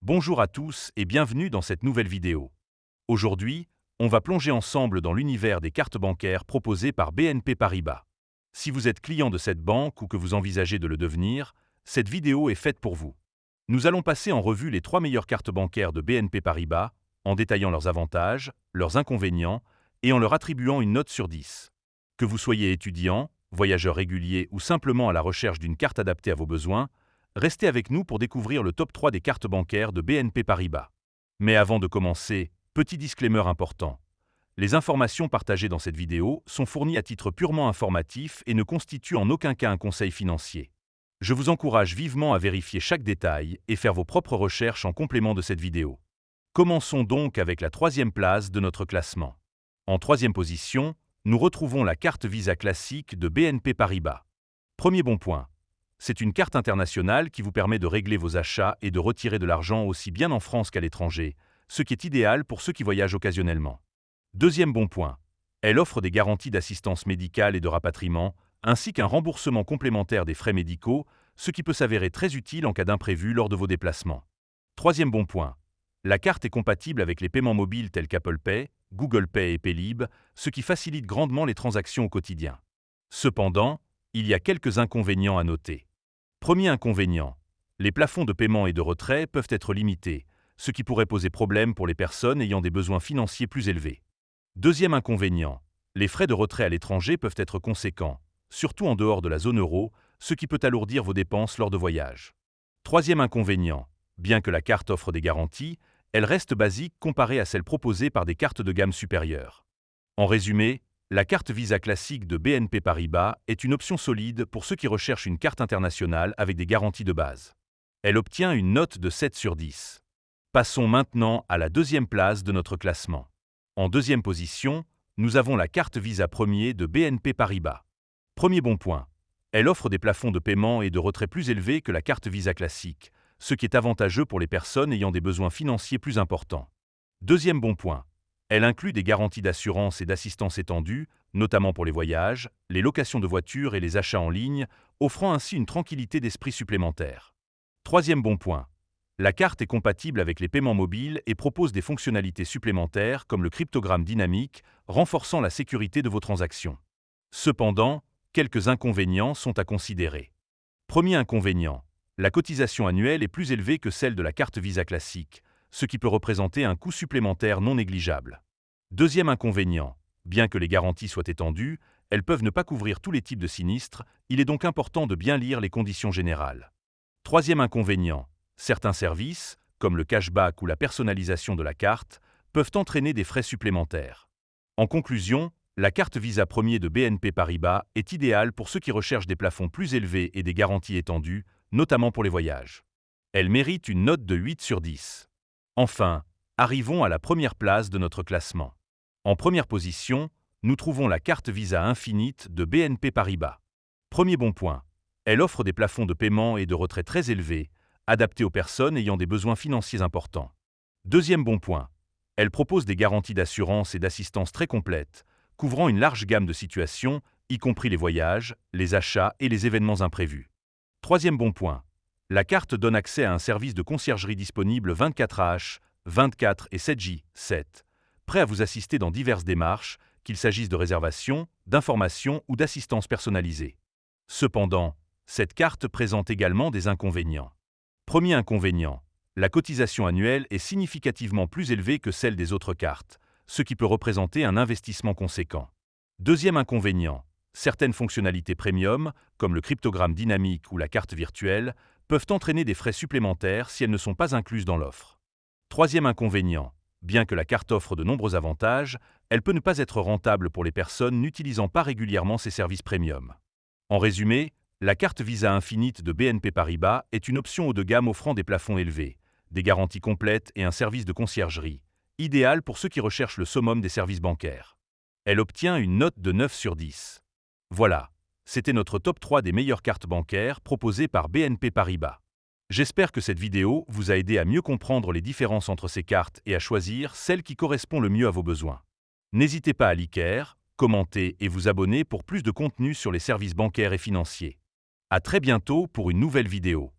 Bonjour à tous et bienvenue dans cette nouvelle vidéo. Aujourd'hui, on va plonger ensemble dans l'univers des cartes bancaires proposées par BNP Paribas. Si vous êtes client de cette banque ou que vous envisagez de le devenir, cette vidéo est faite pour vous. Nous allons passer en revue les 3 meilleures cartes bancaires de BNP Paribas, en détaillant leurs avantages, leurs inconvénients et en leur attribuant une note sur 10. Que vous soyez étudiant, voyageur régulier ou simplement à la recherche d'une carte adaptée à vos besoins, restez avec nous pour découvrir le top 3 des cartes bancaires de BNP Paribas. Mais avant de commencer, petit disclaimer important. Les informations partagées dans cette vidéo sont fournies à titre purement informatif et ne constituent en aucun cas un conseil financier. Je vous encourage vivement à vérifier chaque détail et faire vos propres recherches en complément de cette vidéo. Commençons donc avec la 3e place de notre classement. En 3e position, nous retrouvons la carte Visa classique de BNP Paribas. Premier bon point. C'est une carte internationale qui vous permet de régler vos achats et de retirer de l'argent aussi bien en France qu'à l'étranger, ce qui est idéal pour ceux qui voyagent occasionnellement. Deuxième bon point. Elle offre des garanties d'assistance médicale et de rapatriement, ainsi qu'un remboursement complémentaire des frais médicaux, ce qui peut s'avérer très utile en cas d'imprévu lors de vos déplacements. Troisième bon point. La carte est compatible avec les paiements mobiles tels qu'Apple Pay, Google Pay et Paylib, ce qui facilite grandement les transactions au quotidien. Cependant, il y a quelques inconvénients à noter. Premier inconvénient. Les plafonds de paiement et de retrait peuvent être limités, ce qui pourrait poser problème pour les personnes ayant des besoins financiers plus élevés. Deuxième inconvénient. Les frais de retrait à l'étranger peuvent être conséquents, surtout en dehors de la zone euro, ce qui peut alourdir vos dépenses lors de voyages. Troisième inconvénient. Bien que la carte offre des garanties, elle reste basique comparée à celle proposée par des cartes de gamme supérieure. En résumé, la carte Visa classique de BNP Paribas est une option solide pour ceux qui recherchent une carte internationale avec des garanties de base. Elle obtient une note de 7 sur 10. Passons maintenant à la 2e place de notre classement. En 2e position, nous avons la carte Visa Premier de BNP Paribas. Premier bon point. Elle offre des plafonds de paiement et de retrait plus élevés que la carte Visa classique, ce qui est avantageux pour les personnes ayant des besoins financiers plus importants. Deuxième bon point. Elle inclut des garanties d'assurance et d'assistance étendues, notamment pour les voyages, les locations de voitures et les achats en ligne, offrant ainsi une tranquillité d'esprit supplémentaire. Troisième bon point. La carte est compatible avec les paiements mobiles et propose des fonctionnalités supplémentaires comme le cryptogramme dynamique, renforçant la sécurité de vos transactions. Cependant, quelques inconvénients sont à considérer. Premier inconvénient. La cotisation annuelle est plus élevée que celle de la carte Visa classique, ce qui peut représenter un coût supplémentaire non négligeable. Deuxième inconvénient. Bien que les garanties soient étendues, elles peuvent ne pas couvrir tous les types de sinistres, il est donc important de bien lire les conditions générales. Troisième inconvénient. Certains services, comme le cashback ou la personnalisation de la carte, peuvent entraîner des frais supplémentaires. En conclusion, la carte Visa Premier de BNP Paribas est idéale pour ceux qui recherchent des plafonds plus élevés et des garanties étendues, notamment pour les voyages. Elle mérite une note de 8 sur 10. Enfin, arrivons à la première place de notre classement. En première position, nous trouvons la carte Visa Infinite de BNP Paribas. Premier bon point. Elle offre des plafonds de paiement et de retrait très élevés, adaptés aux personnes ayant des besoins financiers importants. Deuxième bon point. Elle propose des garanties d'assurance et d'assistance très complètes, couvrant une large gamme de situations, y compris les voyages, les achats et les événements imprévus. Troisième bon point. La carte donne accès à un service de conciergerie disponible 24H, 24 et 7J7, prêt à vous assister dans diverses démarches, qu'il s'agisse de réservation, d'information ou d'assistance personnalisée. Cependant, cette carte présente également des inconvénients. Premier inconvénient. La cotisation annuelle est significativement plus élevée que celle des autres cartes, ce qui peut représenter un investissement conséquent. Deuxième inconvénient. Certaines fonctionnalités premium, comme le cryptogramme dynamique ou la carte virtuelle, peuvent entraîner des frais supplémentaires si elles ne sont pas incluses dans l'offre. Troisième inconvénient. Bien que la carte offre de nombreux avantages, elle peut ne pas être rentable pour les personnes n'utilisant pas régulièrement ces services premium. En résumé, la carte Visa Infinite de BNP Paribas est une option haut de gamme offrant des plafonds élevés, des garanties complètes et un service de conciergerie, idéal pour ceux qui recherchent le summum des services bancaires. Elle obtient une note de 9 sur 10. Voilà, c'était notre top 3 des meilleures cartes bancaires proposées par BNP Paribas. J'espère que cette vidéo vous a aidé à mieux comprendre les différences entre ces cartes et à choisir celle qui correspond le mieux à vos besoins. N'hésitez pas à liker, commenter et vous abonner pour plus de contenu sur les services bancaires et financiers. À très bientôt pour une nouvelle vidéo.